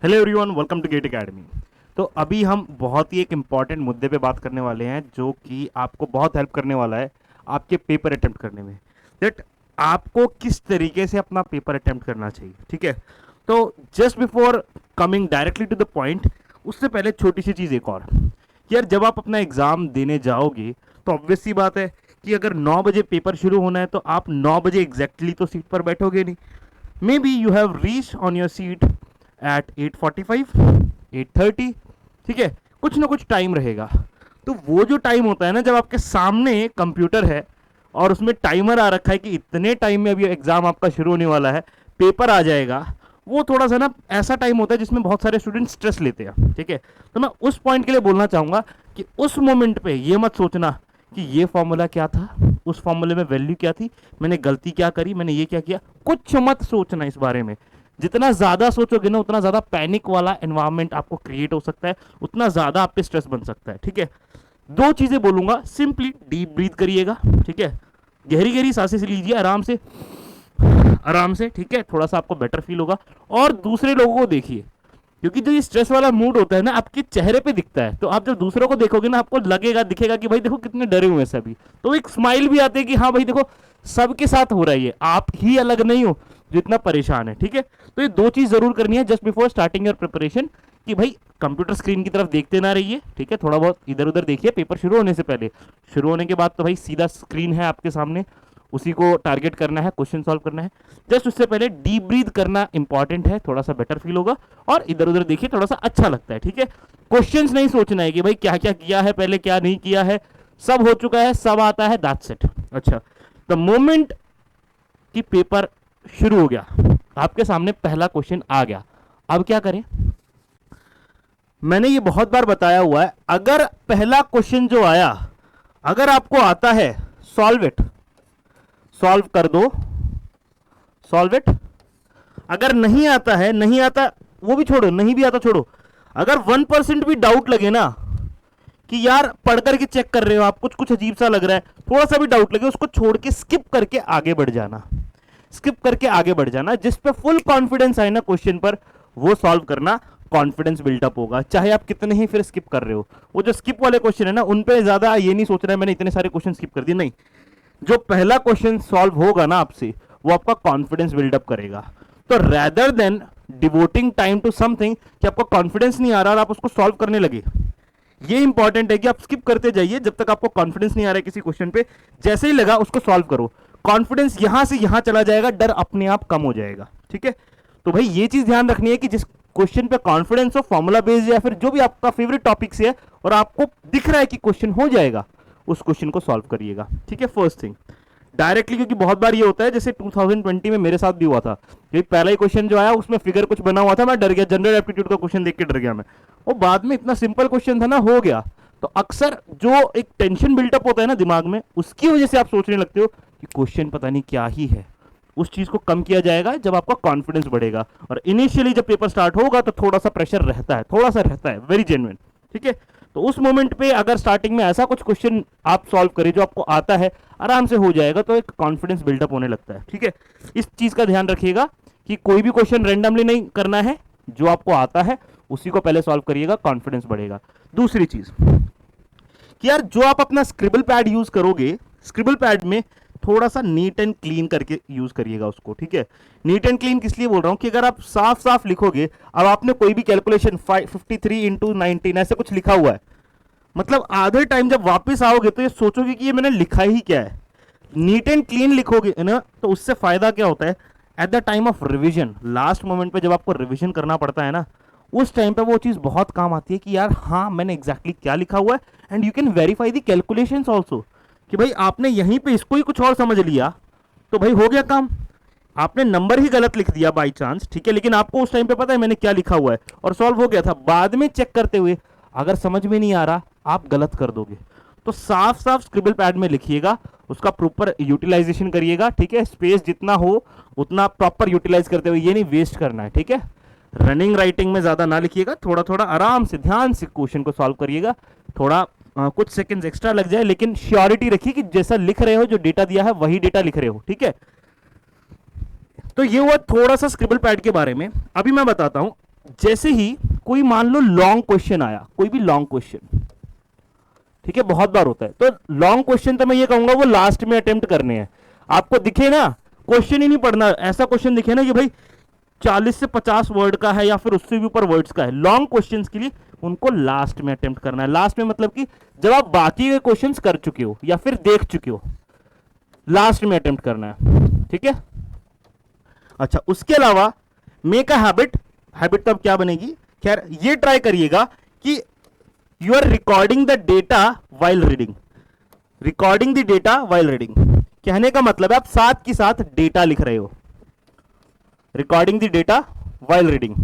Hello everyone, welcome to GATE Academy. तो अभी हम बहुत ही एक इम्पॉर्टेंट मुद्दे पे बात करने वाले हैं जो कि आपको बहुत हेल्प करने वाला है आपके पेपर अटेम्प्ट करने में। दैट आपको किस तरीके से अपना पेपर अटेम्प्ट करना चाहिए, ठीक है। तो just before coming directly to the point, उससे पहले छोटी सी चीज़ एक और कि यार जब आप अपना एग्ज़ाम देने जाओगे तो ऑब्वियस सी बात है कि अगर 9 बजे पेपर शुरू होना है तो आप 9 बजे एग्जैक्टली तो सीट पर बैठोगे नहीं। Maybe you have reach on your seat at 8:45, 8:30, ठीक है, कुछ ना कुछ टाइम रहेगा। तो वो जो टाइम होता है ना, जब आपके सामने कंप्यूटर है और उसमें टाइमर आ रखा है कि इतने टाइम में अभी एग्जाम आपका शुरू होने वाला है, पेपर आ जाएगा, वो थोड़ा सा ना ऐसा टाइम होता है जिसमें बहुत सारे स्टूडेंट स्ट्रेस लेते हैं, ठीक है। तो मैं उस पॉइंट के लिए बोलना चाहूंगा कि उस मोमेंट पे ये मत सोचना कि ये फॉर्मूला क्या था, उस फॉर्मूले में वैल्यू क्या थी, मैंने गलती क्या करी, मैंने ये क्या किया, कुछ मत सोचना इस बारे में। जितना ज्यादा सोचोगे ना, उतना ज्यादा पैनिक वाला एनवायरनमेंट आपको क्रिएट हो सकता है, उतना ज्यादा आप पे स्ट्रेस बन सकता है, ठीक है। दो चीजें बोलूंगा, सिंपली डीप ब्रीथ करिएगा, ठीक है, गहरी गहरी सांसें लीजिए आराम से, आराम से, ठीक है, थोड़ा सा आपको बेटर फील होगा। और दूसरे लोगों को देखिए, क्योंकि जो ये स्ट्रेस वाला मूड होता है ना, आपके चेहरे पे दिखता है। तो आप जब दूसरों को देखोगे ना, आपको लगेगा, दिखेगा कि भाई देखो कितने डरे हुए हैं सभी। तो एक स्माइल भी आती है कि हाँ भाई देखो, सबके साथ हो रहा है, ये आप ही अलग नहीं हो जो इतना परेशान है, ठीक है। तो ये दो चीज जरूर करनी है just before starting your preparation, कि भाई कंप्यूटर स्क्रीन की तरफ देखते ना रहिए, ठीक है, थोड़ा बहुत इधर उधर देखिए पेपर शुरू होने से पहले। शुरू होने के बाद तो भाई सीधा स्क्रीन है आपके सामने, उसी को टारगेट करना है, क्वेश्चन सॉल्व करना है। जस्ट उससे पहले डीप ब्रीथ करना इंपॉर्टेंट है, थोड़ा सा बेटर फील होगा और इधर उधर देखिए, थोड़ा सा अच्छा लगता है, ठीक है। क्वेश्चंस नहीं सोचना है कि भाई क्या क्या किया है पहले, क्या नहीं किया है, सब हो चुका है, सब आता है, दैट्स इट। अच्छा, द मोमेंट कि पेपर शुरू हो गया, आपके सामने पहला क्वेश्चन आ गया, अब क्या करें। मैंने ये बहुत बार बताया हुआ है, अगर पहला क्वेश्चन जो आया अगर आपको आता है, सॉल्व इट, सॉल्व कर दो, सॉल्व इट। अगर नहीं आता है, नहीं आता वो भी छोड़ो, नहीं भी आता छोड़ो, अगर 1% भी डाउट लगे ना कि यार पढ़ करके चेक कर रहे हो आप, कुछ कुछ अजीब सा लग रहा है, थोड़ा सा भी डाउट लगे, उसको छोड़ के स्किप करके आगे बढ़ जाना, स्किप करके आगे बढ़ जाना। जिस पे फुल कॉन्फिडेंस आए ना क्वेश्चन पर, वो सॉल्व करना, कॉन्फिडेंस बिल्टअप होगा, चाहे आप कितने ही फिर स्किप कर रहे हो। वो जो स्किप वाले क्वेश्चन है ना, उन पे ज्यादा ये नहीं सोच रहा है मैंने इतने सारे क्वेश्चन स्किप कर दिए, नहीं। जो पहला क्वेश्चन सॉल्व होगा ना आपसे, वो आपका कॉन्फिडेंस बिल्डअप करेगा। तो rather than devoting time to something कि आपको कॉन्फिडेंस नहीं आ रहा और आप उसको सॉल्व करने लगे, ये इंपॉर्टेंट है कि आप स्किप करते जाइए जब तक आपको कॉन्फिडेंस नहीं आ रहा है किसी क्वेश्चन पे। जैसे ही लगा उसको सॉल्व करो, कॉन्फिडेंस यहां से यहां चला जाएगा, डर अपने आप कम हो जाएगा, ठीक है। तो भाई ये चीज ध्यान रखनी है कि जिस क्वेश्चन पे कॉन्फिडेंस हो, फॉर्मूला बेस्ड या फिर जो भी आपका फेवरेट टॉपिक से है और आपको दिख रहा है कि क्वेश्चन हो जाएगा, उस क्वेश्चन को सॉल्व करिएगा, ठीक है। फर्स्ट थिंग डायरेक्टली, क्योंकि बहुत बार ये होता है, जैसे 2020 में मेरे साथ भी हुआ था कि पहला ही क्वेश्चन जो आया उसमें फिगर कुछ बना हुआ था, मैं डर गया, जनरल एप्टीट्यूड का क्वेश्चन देख के डर गया मैं। वो बाद में इतना सिंपल क्वेश्चन था ना, हो गया। तो अक्सर जो एक टेंशन बिल्टअप होता है ना दिमाग में, उसकी वजह से आप सोचने लगते हो कि क्वेश्चन पता नहीं क्या ही है। उस चीज को कम किया जाएगा जब आपका कॉन्फिडेंस बढ़ेगा। और इनिशियली जब पेपर स्टार्ट होगा तो थोड़ा सा प्रेशर रहता है, थोड़ा सा रहता है, वेरी जेन्युइन, ठीक है। तो उस मोमेंट पे अगर स्टार्टिंग में ऐसा कुछ क्वेश्चन आप सॉल्व करें जो आपको आता है, आराम से हो जाएगा, तो एक कॉन्फिडेंस बिल्डअप होने लगता है, ठीक है। इस चीज का ध्यान रखिएगा कि कोई भी क्वेश्चन रैंडमली नहीं करना है, जो आपको आता है उसी को पहले सॉल्व करिएगा, कॉन्फिडेंस बढ़ेगा। दूसरी चीज कि यार जो आप अपना स्क्रिबल पैड यूज करोगे, स्क्रिबल पैड में थोड़ा सा नीट एंड क्लीन करके यूज करिएगा उसको, ठीक है। नीट एंड क्लीन किस लिए बोल रहा हूं कि अगर आप साफ साफ लिखोगे, अब आपने कोई भी कैलकुलेशन 53 इंटू 19 ऐसे कुछ लिखा हुआ है, मतलब आधे टाइम जब वापस आओगे तो ये सोचोगे कि ये मैंने लिखा ही क्या है। नीट एंड क्लीन लिखोगे ना, तो उससे फायदा क्या होता है, at the time of revision, last moment पे जब आपको रिवीजन करना पड़ता है ना, उस टाइम पे वो चीज बहुत काम आती है कि यार हाँ मैंने एग्जैक्टली क्या लिखा हुआ है। And you can verify the calculations also, कि भाई आपने यहीं पे इसको ही कुछ और समझ लिया, तो भाई हो गया काम। आपने नंबर ही गलत लिख दिया बाई चांस, ठीक है, लेकिन आपको उस टाइम पे पता है मैंने क्या लिखा हुआ है और सॉल्व हो गया था। बाद में चेक करते हुए अगर समझ में नहीं आ रहा, आप गलत कर दोगे। तो साफ साफ स्क्रिबल पैड में लिखिएगा, उसका प्रॉपर यूटिलाइजेशन करिएगा, ठीक है। स्पेस जितना हो उतना प्रॉपर यूटिलाइज करते हुए, ये नहीं वेस्ट करना है, ठीक है। रनिंग राइटिंग में ज्यादा ना लिखिएगा, थोड़ा थोड़ा आराम से ध्यान से क्वेश्चन को सॉल्व करिएगा। थोड़ा कुछ सेकंड्स एक्स्ट्रा लग जाए, लेकिन श्योरिटी रखिए कि जैसा लिख रहे हो, जो डेटा दिया है वही डेटा लिख रहे हो, ठीक है। तो ये हुआ थोड़ा सा स्क्रिबल पैड के बारे में। अभी मैं बताता हूं, जैसे ही कोई मान लो लॉन्ग क्वेश्चन आया, कोई भी लॉन्ग क्वेश्चन, ठीक है, बहुत बार होता है, तो लॉन्ग क्वेश्चन तो मैं ये कहूंगा वो लास्ट में अटेम्प्ट करने हैं। आपको दिखे ना, क्वेश्चन ही नहीं पढ़ना, ऐसा क्वेश्चन दिखे ना कि भाई 40 से 50 वर्ड का है या फिर उससे भी ऊपर वर्ड्स का है, लॉन्ग क्वेश्चंस के लिए उनको लास्ट में अटेम्प्ट करना है। लास्ट में मतलब कि जब आप बाकी के क्वेश्चंस कर चुके हो या फिर देख चुके हो, लास्ट में अटेम्प्ट करना है, ठीक है। अच्छा, उसके अलावा मेक अ हैबिट, हैबिट तो अब क्या बनेगी, खैर ये ट्राई करिएगा कि you are recording the data while reading, recording the data while reading, कहने का मतलब है आप साथ के साथ डेटा लिख रहे हो, recording the data while reading.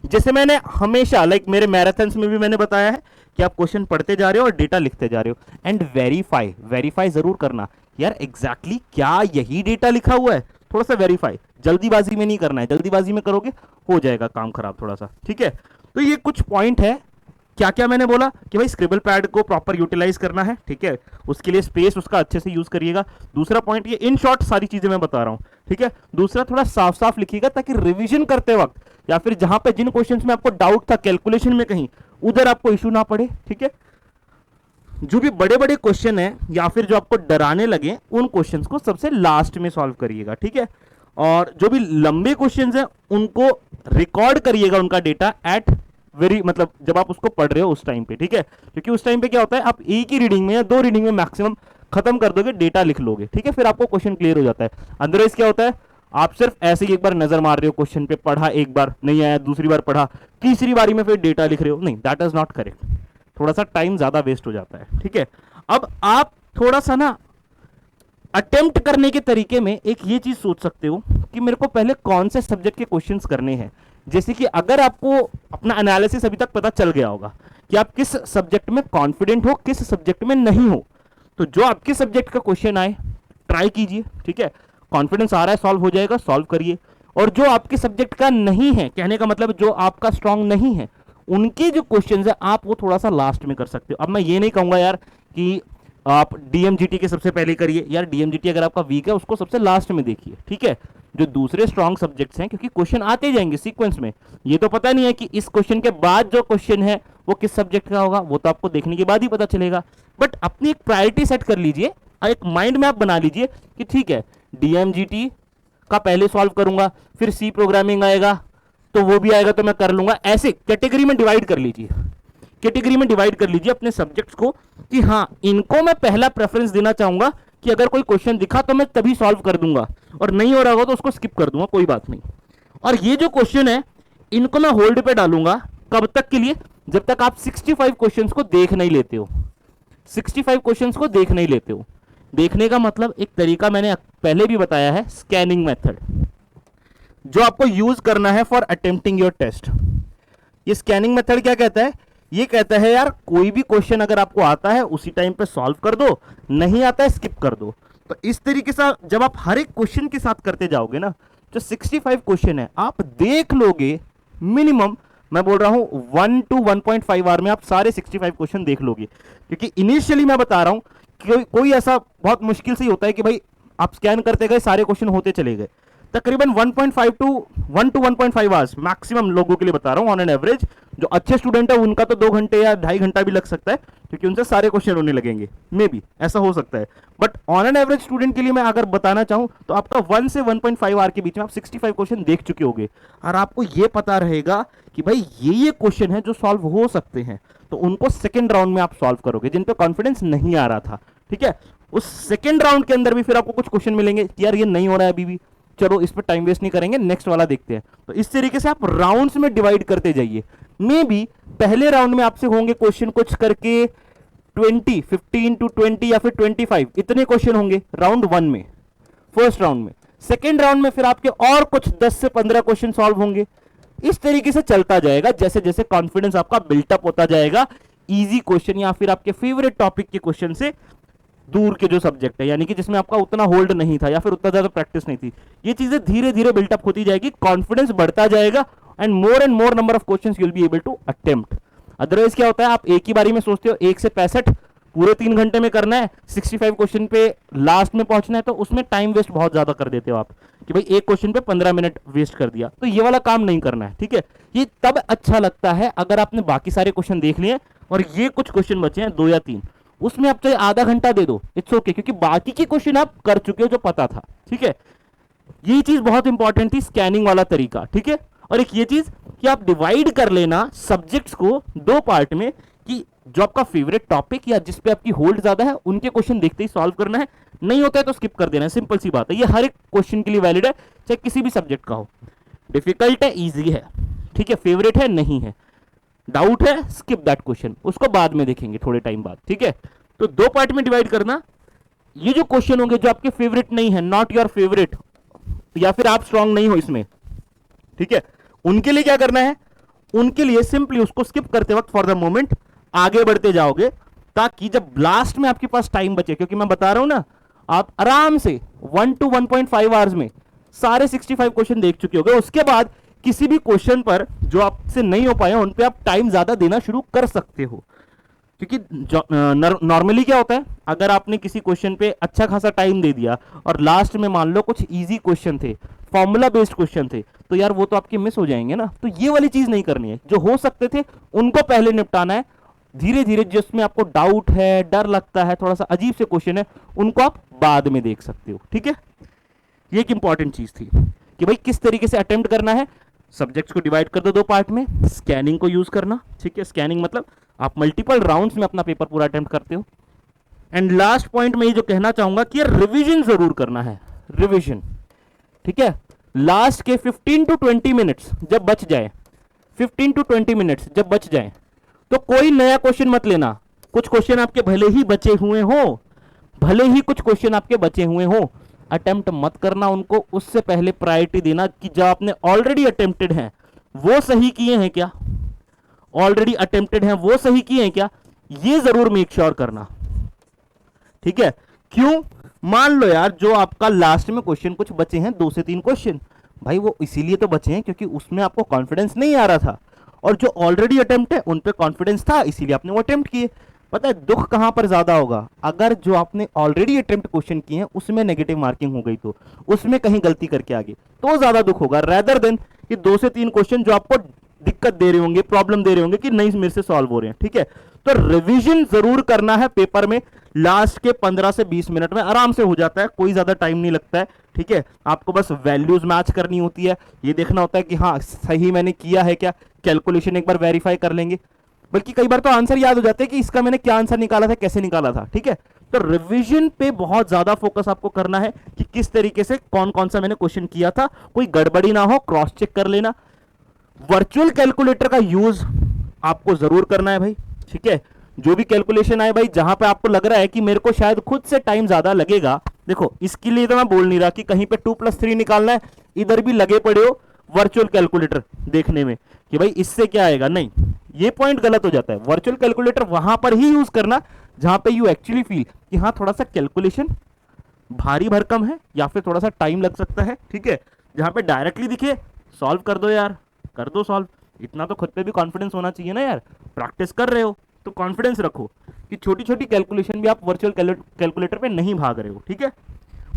जैसे मैंने हमेशा लाइक मेरे मैराथन्स में भी मैंने बताया है कि आप क्वेश्चन पढ़ते जा रहे हो और डेटा लिखते जा रहे हो, एंड वेरीफाई, वेरीफाई जरूर करना यार एग्जैक्टली क्या यही डेटा लिखा हुआ है, थोड़ा सा वेरीफाई, जल्दीबाजी में नहीं करना है, जल्दीबाजी में करोगे हो जाएगा काम खराब थोड़ा सा, ठीक है। तो ये कुछ पॉइंट है, क्या क्या मैंने बोला कि भाई स्क्रिबल पैड को प्रॉपर यूटिलाइज करना है, ठीक है, उसके लिए स्पेस उसका अच्छे से यूज करिएगा। दूसरा पॉइंट ये, इन शॉर्ट सारी चीजें मैं बता रहा हूं, ठीक है। दूसरा थोड़ा साफ साफ लिखिएगा ताकि रिवीजन करते वक्त या फिर जहां पे जिन क्वेश्चंस में आपको डाउट था कैलकुलेशन में कहीं, उधर आपको इशू ना पड़े, ठीक है। जो भी बड़े बड़े क्वेश्चन है या फिर जो आपको डराने लगे उन क्वेश्चंस को सबसे लास्ट में सॉल्व करिएगा, ठीक है। और जो भी लंबे क्वेश्चंस हैं उनको रिकॉर्ड करिएगा उनका डेटा एट वेरी, मतलब जब आप उसको पढ़ रहे हो उस टाइम पे, ठीक है। क्योंकि उस टाइम पे क्या होता है, आप एक ही रीडिंग में या दो रीडिंग में मैक्सिमम खत्म कर दोगे, डेटा लिख लोगे, ठीक है, फिर आपको क्वेश्चन क्लियर हो जाता है। अदरवाइज क्या होता है, आप सिर्फ ऐसे ही एक बार नजर मार रहे हो क्वेश्चन पे, पढ़ा एक बार नहीं आया, दूसरी बार पढ़ा, तीसरी बारी में फिर डेटा लिख रहे हो, नहीं, दैट इज नॉट करेक्ट, थोड़ा सा टाइम ज्यादा वेस्ट हो जाता है, ठीक है। अब आप थोड़ा सा ना अटेम्प्ट करने के तरीके में एक ये चीज सोच सकते हो कि मेरे को पहले कौन से सब्जेक्ट के क्वेश्चंस करने हैं। जैसे कि अगर आपको अपना एनालिसिस अभी तक पता चल गया होगा कि आप किस सब्जेक्ट में कॉन्फिडेंट हो, किस सब्जेक्ट में नहीं हो, तो जो आपके सब्जेक्ट का क्वेश्चन आए ट्राई कीजिए, ठीक है। कॉन्फिडेंस आ रहा है, सॉल्व हो जाएगा, सॉल्व करिए। और जो आपके सब्जेक्ट का नहीं है, कहने का मतलब जो आपका स्ट्रांग नहीं है, उनके जो क्वेश्चंस है आप वो थोड़ा सा लास्ट में कर सकते हो। अब मैं ये नहीं कहूंगा यार कि आप डीएमजीटी के सबसे पहले करिए, यार डीएमजीटी अगर आपका वीक है उसको सबसे लास्ट में देखिए, ठीक है। जो दूसरे स्ट्रांग सब्जेक्ट्स हैं, क्योंकि क्वेश्चन आते जाएंगे सीक्वेंस में, ये तो पता नहीं है कि इस क्वेश्चन के बाद जो क्वेश्चन है वो किस सब्जेक्ट का होगा, वो तो आपको देखने के बाद ही पता चलेगा। बट अपनी एक प्रायोरिटी सेट कर लीजिए, एक माइंड मैप बना लीजिए कि ठीक है डीएमजीटी का पहले सॉल्व करूंगा, फिर सी प्रोग्रामिंग आएगा तो वो भी आएगा तो मैं कर लूंगा। ऐसे कैटेगरी में डिवाइड कर लीजिए, कैटेगरी में डिवाइड कर लीजिए अपने सब्जेक्ट्स को कि हाँ इनको मैं पहला प्रेफरेंस देना चाहूंगा कि अगर कोई क्वेश्चन दिखा तो मैं तभी सॉल्व कर दूंगा, और नहीं हो रहा होगा तो उसको स्किप कर दूंगा, कोई बात नहीं। और ये जो क्वेश्चन है इनको मैं होल्ड पे डालूंगा, कब तक के लिए, जब तक आप 65 क्वेश्चंस को देख नहीं लेते हो। 65 क्वेश्चंस को देख नहीं लेते हो, देखने का मतलब एक तरीका मैंने पहले भी बताया है, स्कैनिंग मेथड, जो आपको यूज करना है फॉर अटेम्प्टिंग योर टेस्ट। ये स्कैनिंग मेथड क्या कहता है, ये कहता है यार कोई भी क्वेश्चन अगर आपको आता है उसी टाइम पे सॉल्व कर दो, नहीं आता है स्किप कर दो। तो इस तरीके से जब आप हर एक क्वेश्चन के साथ करते जाओगे ना, जो 65 क्वेश्चन है आप देख लोगे, मिनिमम मैं बोल रहा हूं 1 to 1.5 आवर में आप सारे 65 क्वेश्चन देख लोगे। क्योंकि इनिशियली मैं बता रहा हूं कि कोई ऐसा बहुत मुश्किल से ही होता है कि भाई आप स्कैन करते गए सारे क्वेश्चन होते चले गए। तकरीबन 1.5 to 1 to 1.5 आवर्स मैक्सिमम लोगों के लिए बता रहा हूं ऑन एन एवरेज। जो अच्छे स्टूडेंट है उनका तो 2 घंटे या 2.5 घंटा भी लग सकता है, क्योंकि उनसे सारे क्वेश्चन होने लगेंगे, मे बी ऐसा हो सकता है। But on an average student के लिए मैं अगर बताना चाहूं तो आपका 1 से 1.5 आवर के बीच में आप 65 क्वेश्चन देख चुके होंगे, और आपको यह पता रहेगा कि भाई ये क्वेश्चन है जो सॉल्व हो सकते हैं, तो उनको सेकेंड राउंड में आप सॉल्व करोगे जिन पे कॉन्फिडेंस नहीं आ रहा था, ठीक है। उस सेकेंड राउंड के अंदर भी फिर आपको कुछ क्वेश्चन मिलेंगे, यार ये नहीं हो रहा है अभी भी, चलो इस पर टाइम वेस्ट नहीं करेंगे, नेक्स्ट वाला देखते हैं। तो इस तरीके से आप राउंड्स में डिवाइड करते जाइए। मे बी पहले राउंड में आपसे होंगे क्वेश्चन कुछ करके 20, 15 to 20 या फिर 25, इतने क्वेश्चन होंगे राउंड 1 में, फर्स्ट राउंड में। सेकेंड राउंड में फिर आपके और कुछ 10 से 15 क्वेश्चन सॉल्व होंगे। इस तरीके से चलता जाएगा, जैसे जैसे कॉन्फिडेंस आपका बिल्टअप होता जाएगा, इजी क्वेश्चन या फिर आपके फेवरेट टॉपिक के क्वेश्चन से दूर के जो सब्जेक्ट है, यानी कि जिसमें आपका उतना होल्ड नहीं था या फिर उतना ज्यादा प्रैक्टिस नहीं थी, ये चीजें धीरे धीरे बिल्टअप होती जाएगी, कॉन्फिडेंस बढ़ता जाएगा, and more number of questions you will be able to attempt. Otherwise क्या होता है, आप एक ही बारी में सोचते हो 1 से 65 पूरे 3 घंटे में करना है, 65 क्वेश्चन पे लास्ट में पहुंचना है, तो उसमें टाइम वेस्ट बहुत ज्यादा कर देते हो आप कि भाई एक क्वेश्चन पे 15 मिनट वेस्ट कर दिया। तो ये वाला काम नहीं करना है, ठीक है। ये तब अच्छा लगता है अगर आपने बाकी सारे क्वेश्चन देख लिए और ये कुछ क्वेश्चन बचे हैं 2 या 3, उसमें आप चाहे आधा घंटा दे दो, इट्स ओके, क्योंकि बाकी के क्वेश्चन आप कर चुके हो जो पता था, ठीक है। ये चीज बहुत इंपॉर्टेंट थी, स्कैनिंग वाला तरीका, ठीक है। और एक ये चीज कि आप डिवाइड कर लेना सब्जेक्ट्स को 2 पार्ट में, कि जो आपका फेवरेट टॉपिक या जिस पे आपकी होल्ड ज्यादा है उनके क्वेश्चन देखते ही सॉल्व करना है, नहीं होता है तो स्किप कर देना है, सिंपल सी बात है। ये हर एक क्वेश्चन के लिए वैलिड है, चाहे किसी भी सब्जेक्ट का हो। डिफिकल्ट है, इजी है, ठीक है, फेवरेट है, नहीं है, डाउट है, स्किप दैट क्वेश्चन, उसको बाद में देखेंगे थोड़े टाइम बाद, ठीक है। तो 2 पार्ट में डिवाइड करना। ये जो क्वेश्चन होंगे जो आपके फेवरेट नहीं है, नॉट योर फेवरेट, या फिर आप स्ट्रांग नहीं हो इसमें, ठीक है, उनके लिए क्या करना है, उनके लिए सिंपली उसको स्किप करते वक्त फॉर द मोमेंट आगे बढ़ते जाओगे, ताकि जब लास्ट में आपके पास टाइम बचे, क्योंकि मैं बता रहा हूं ना, आप आराम से 1 to 1.5 आवर्स में सारे 65 क्वेश्चन देख चुके होंगे। उसके बाद किसी भी क्वेश्चन पर जो आपसे नहीं हो पाए उन पे आप टाइम ज्यादा देना शुरू कर सकते हो, क्योंकि नॉर्मली क्या होता है, अगर आपने किसी क्वेश्चन पे अच्छा खासा टाइम दे दिया और लास्ट में मान लो कुछ इजी क्वेश्चन थे, फॉर्मूला बेस्ड क्वेश्चन थे, तो यार वो तो आपके मिस हो जाएंगे ना। तो ये वाली चीज नहीं करनी है, जो हो सकते थे उनको पहले निपटाना है, धीरे धीरे जिसमें आपको डाउट है, डर लगता है, थोड़ा सा अजीब से क्वेश्चन है, उनको आप बाद में देख सकते हो, ठीक है। ये एक इंपॉर्टेंट चीज थी कि भाई किस तरीके से अटेम्प्ट करना है। सब्जेक्ट्स को डिवाइड कर दो 2 पार्ट में, स्कैनिंग को यूज करना, ठीक है। स्कैनिंग मतलब आप मल्टीपल राउंड्स में अपना पेपर पूरा अटेम्प्ट करते हो। एंड लास्ट पॉइंट में ये जो कहना चाहूंगा कि रिवीजन जरूर करना है, रिवीजन, ठीक है। लास्ट के 15 to 20 मिनट्स जब बच जाए, 15 to 20 मिनट्स जब बच जाए, तो कोई नया क्वेश्चन मत लेना। कुछ क्वेश्चन आपके भले ही बचे हुए हो, भले ही कुछ क्वेश्चन आपके बचे हुए हो, अटेम्प्ट मत करना उनको। उससे पहले प्रायोरिटी देना कि जो आपने ऑलरेडी अटेम्प्टेड हैं वो सही किए हैं क्या, ऑलरेडी अटेम्प्टेड हैं वो सही किए हैं क्या, ये जरूर मेक श्योर करना, ठीक है। क्यों, मान लो यार जो आपका लास्ट में क्वेश्चन कुछ बचे हैं 2 से 3 क्वेश्चन, भाई वो इसीलिए तो बचे हैं क्योंकि उसमें आपको कॉन्फिडेंस नहीं आ रहा था, और जो ऑलरेडी अटेम्प्ट है उन पे कॉन्फिडेंस था, इसीलिए आपने वो अटेम्प्ट किए। पता है दुख कहां पर ज्यादा होगा, अगर जो आपने ऑलरेडी अटेम्प्ट क्वेश्चन किए हैं उसमें नेगेटिव मार्किंग हो गई, तो उसमें कहीं गलती करके आ गई, तो ज्यादा दुख होगा, रेदर देन कि 2 से 3 क्वेश्चन जो आपको दिक्कत दे रहे होंगे, प्रॉब्लम दे रहे होंगे कि नहीं मेरे से सॉल्व हो रहे हैं, ठीक है। तो रिवीजन जरूर करना है पेपर में, लास्ट के 15 से 20 मिनट में आराम से हो जाता है, कोई ज्यादा टाइम नहीं लगता है, ठीक है। आपको बस वैल्यूज मैच करनी होती है, ये देखना होता है कि हाँ सही मैंने किया है क्या, कैलकुलेशन एक बार वेरीफाई कर लेंगे, बल्कि कई बार तो आंसर याद हो जाते हैं कि इसका मैंने क्या आंसर निकाला था, कैसे निकाला था, ठीक है। तो रिवीजन पे बहुत ज्यादा फोकस आपको करना है कि किस तरीके से कौन कौन सा मैंने क्वेश्चन किया था, कोई गड़बड़ी ना हो, क्रॉस चेक कर लेना। वर्चुअल कैलकुलेटर का यूज आपको जरूर करना है भाई, ठीक है। जो भी कैलकुलेशन आए भाई, जहां पे आपको लग रहा है कि मेरे को शायद खुद से टाइम ज्यादा लगेगा, देखो इसके लिए तो मैं बोल नहीं रहा कि कहीं पे 2+3 निकालना है, इधर भी लगे पड़े हो वर्चुअल कैलकुलेटर देखने में कि भाई इससे क्या आएगा, नहीं, ये पॉइंट गलत हो जाता है। वर्चुअल कैलकुलेटर वहां पर ही यूज करना जहां पे यू एक्चुअली फील कि हाँ थोड़ा सा कैलकुलेशन भारी भरकम है या फिर थोड़ा सा टाइम लग सकता है, ठीक है। जहां पे डायरेक्टली दिखे सॉल्व कर दो यार, कर दो सॉल्व, इतना तो खुद पे भी कॉन्फिडेंस होना चाहिए ना यार, प्रैक्टिस कर रहे हो तो कॉन्फिडेंस रखो कि छोटी छोटी कैलकुलेशन भी आप वर्चुअल कैलकुलेटर पे नहीं भाग रहे हो, ठीक है।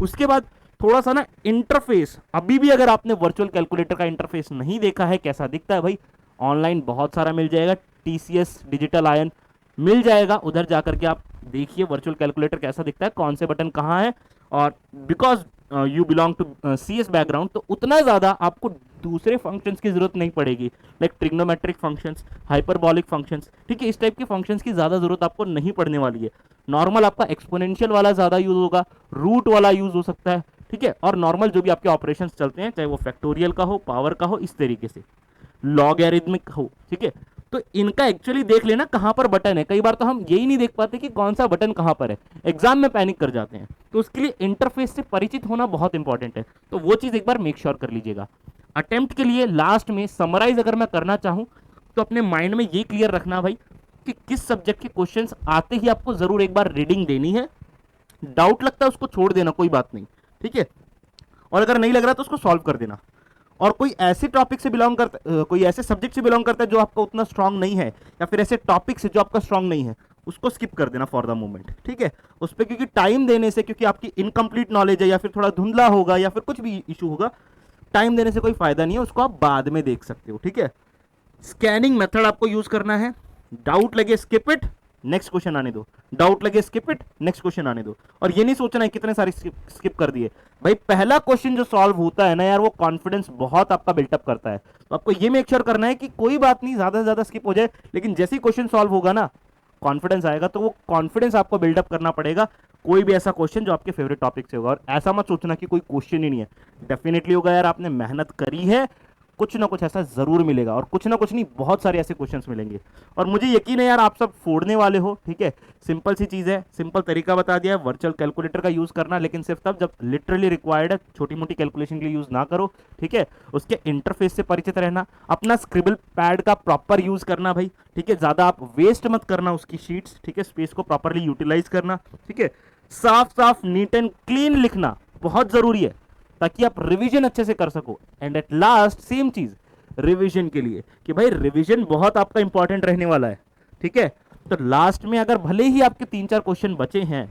उसके बाद थोड़ा सा ना इंटरफेस, अभी भी अगर आपने वर्चुअल कैलकुलेटर का इंटरफेस नहीं देखा है कैसा दिखता है भाई, ऑनलाइन बहुत सारा मिल जाएगा, TCS डिजिटल आयन मिल जाएगा, उधर जाकर के आप देखिए वर्चुअल कैलकुलेटर कैसा दिखता है, कौन से बटन कहाँ है। और because you belong to CS background, तो उतना ज़्यादा आपको दूसरे फंक्शंस की जरूरत नहीं पड़ेगी, like trigonometric functions, hyperbolic functions, ठीक है। इस टाइप के फंक्शंस की ज़्यादा जरूरत आपको नहीं पड़ने वाली है। नॉर्मल आपका एक्सपोनेंशियल वाला ज़्यादा यूज होगा, रूट वाला यूज हो सकता है, ठीक है। और नॉर्मल जो भी आपके ऑपरेशंस चलते हैं, चाहे वो फैक्टोरियल का हो, पावर का हो, इस तरीके से लॉगरिथमिक हो, ठीक है। तो इनका एक्चुअली देख लेना कहां पर बटन है, कई बार तो हम यही नहीं देख पाते कि कौन सा बटन कहां पर है, एग्जाम में पैनिक कर जाते हैं। तो उसके लिए इंटरफेस से परिचित होना बहुत इंपॉर्टेंट है, तो वो चीज एक बार मेक श्योर कर लीजिएगा। अटेम्प्ट के लिए लास्ट में समराइज अगर मैं करना चाहूं तो अपने माइंड में ये क्लियर रखना भाई कि किस सब्जेक्ट के क्वेश्चंस आते ही आपको जरूर एक बार रीडिंग देनी है, डाउट लगता है उसको छोड़ देना, कोई बात नहीं, ठीक है। और अगर नहीं लग रहा तो उसको सॉल्व कर देना। और कोई ऐसे टॉपिक से बिलोंग करता, कोई ऐसे सब्जेक्ट से बिलोंग करता है जो आपका उतना स्ट्रांग नहीं है, या फिर ऐसे टॉपिक से जो आपका स्ट्रांग नहीं है, उसको स्किप कर देना फॉर द मोमेंट, ठीक है। उस पर क्योंकि टाइम देने से, क्योंकि आपकी इनकम्प्लीट नॉलेज है या फिर थोड़ा धुंधला होगा या फिर कुछ भी इशू होगा, टाइम देने से कोई फायदा नहीं है, उसको आप बाद में देख सकते हो, ठीक है। स्कैनिंग मेथड आपको यूज करना है। डाउट लगे स्किप इट, नेक्स्ट क्वेश्चन आने दो। डाउट लगे स्किप इट, नेक्स्ट क्वेश्चन आने दो। और ये नहीं सोचना है कितने सारे स्किप कर दिए भाई। पहला क्वेश्चन जो सॉल्व होता है ना यार, वो कॉन्फिडेंस बहुत आपका बिल्टअप करता है। तो आपको ये मेक श्योर करना है कि कोई बात नहीं, ज्यादा से ज्यादा स्किप हो जाए, लेकिन जैसे ही क्वेश्चन सॉल्व होगा ना, कॉन्फिडेंस आएगा, तो वो कॉन्फिडेंस आपको बिल्डअप करना पड़ेगा। कोई भी ऐसा क्वेश्चन जो आपके फेवरेट टॉपिक से होगा, और ऐसा मत सोचना कि कोई क्वेश्चन ही नहीं है, डेफिनेटली होगा यार। आपने मेहनत करी है, कुछ ना कुछ ऐसा जरूर मिलेगा, और कुछ ना कुछ नहीं, बहुत सारे ऐसे क्वेश्चंस मिलेंगे। और मुझे यकीन है यार आप सब फोड़ने वाले हो, ठीक है। सिंपल सी चीज है, सिंपल तरीका बता दिया है, वर्चुअल कैलकुलेटर का यूज करना, लेकिन सिर्फ तब जब लिटरली रिक्वायर्ड है। छोटी मोटी कैलकुलेशन के लिए यूज ना करो, ठीक है। उसके इंटरफेस से परिचित रहना, अपना स्क्रिबल पैड का प्रॉपर यूज करना भाई, ठीक है। ज्यादा आप वेस्ट मत करना उसकी शीट्स, ठीक है। स्पेस को प्रॉपरली यूटिलाइज करना, ठीक है। साफ साफ नीट एंड क्लीन लिखना बहुत जरूरी है, ताकि आप रिवीजन अच्छे से कर सको। एंड एट लास्ट सेम चीज रिवीजन के लिए, कि भाई रिवीजन बहुत आपका इंपॉर्टेंट रहने वाला है, ठीक है। तो लास्ट में अगर भले ही आपके 3-4 क्वेश्चन बचे हैं,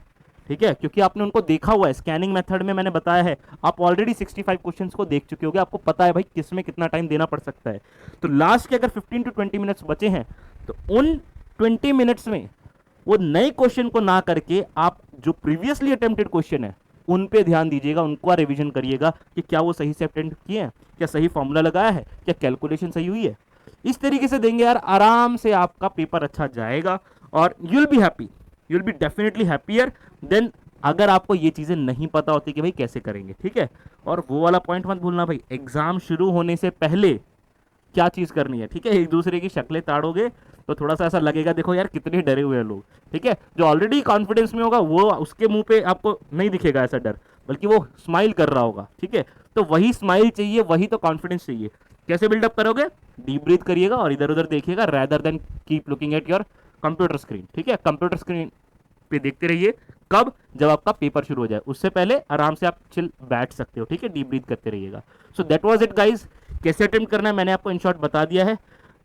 ठीक है, क्योंकि आपने उनको देखा हुआ है स्कैनिंग मेथड में, मैंने बताया है, आप ऑलरेडी 65 क्वेश्चंस को देख चुके होगे, आपको पता है भाई किस में कितना टाइम देना पड़ सकता है। तो लास्ट के अगर 15 to 20 मिनट्स बचे हैं, तो उन 20 मिनट्स में वो नए क्वेश्चन को ना करके आप जो प्रीवियसली अटेम्प्टेड क्वेश्चन है उन पे ध्यान दीजिएगा, उनको रिवीजन करिएगा कि क्या वो सही से अटेम्प्ट किए हैं, क्या सही फॉर्मूला लगाया है, क्या कैलकुलेशन सही हुई है। इस तरीके से देंगे यार, आराम से आपका पेपर अच्छा जाएगा, और you will be happy, you will be definitely happier than अगर आपको ये चीजें नहीं पता होती कि भाई कैसे करेंगे, ठीक है। और वो वाला पॉइंट मत भूलना भाई, एग्जाम शुरू होने से पहले क्या चीज करनी है, ठीक है। एक दूसरे की शक्लें ताड़ोगे तो थोड़ा सा ऐसा लगेगा, देखो यार कितने डरे हुए हैं लोग, ठीक है। जो ऑलरेडी कॉन्फिडेंस में होगा वो, उसके मुंह पे आपको नहीं दिखेगा ऐसा डर, बल्कि वो स्माइल कर रहा होगा, ठीक है। तो वही स्माइल चाहिए, वही तो कॉन्फिडेंस चाहिए। कैसे बिल्डअप करोगे? डीप ब्रीथ करिएगा और इधर उधर देखिएगा, rather than keep looking at your computer screen, ठीक है। कंप्यूटर स्क्रीन पे देखते रहिए। कब? जब आपका पेपर शुरू हो जाए, उससे पहले आराम से आप चिल बैठ सकते हो, ठीक है। डीप ब्रीथ करते रहिएगा। So that was it guys. कैसे अटेम्प्ट करना है मैंने आपको इन शॉर्ट बता दिया है।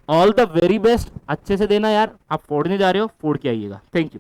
ऑल द वेरी बेस्ट, अच्छे से देना यार। आप फोड़ने जा रहे हो, फोड़ के आइएगा। Thank you.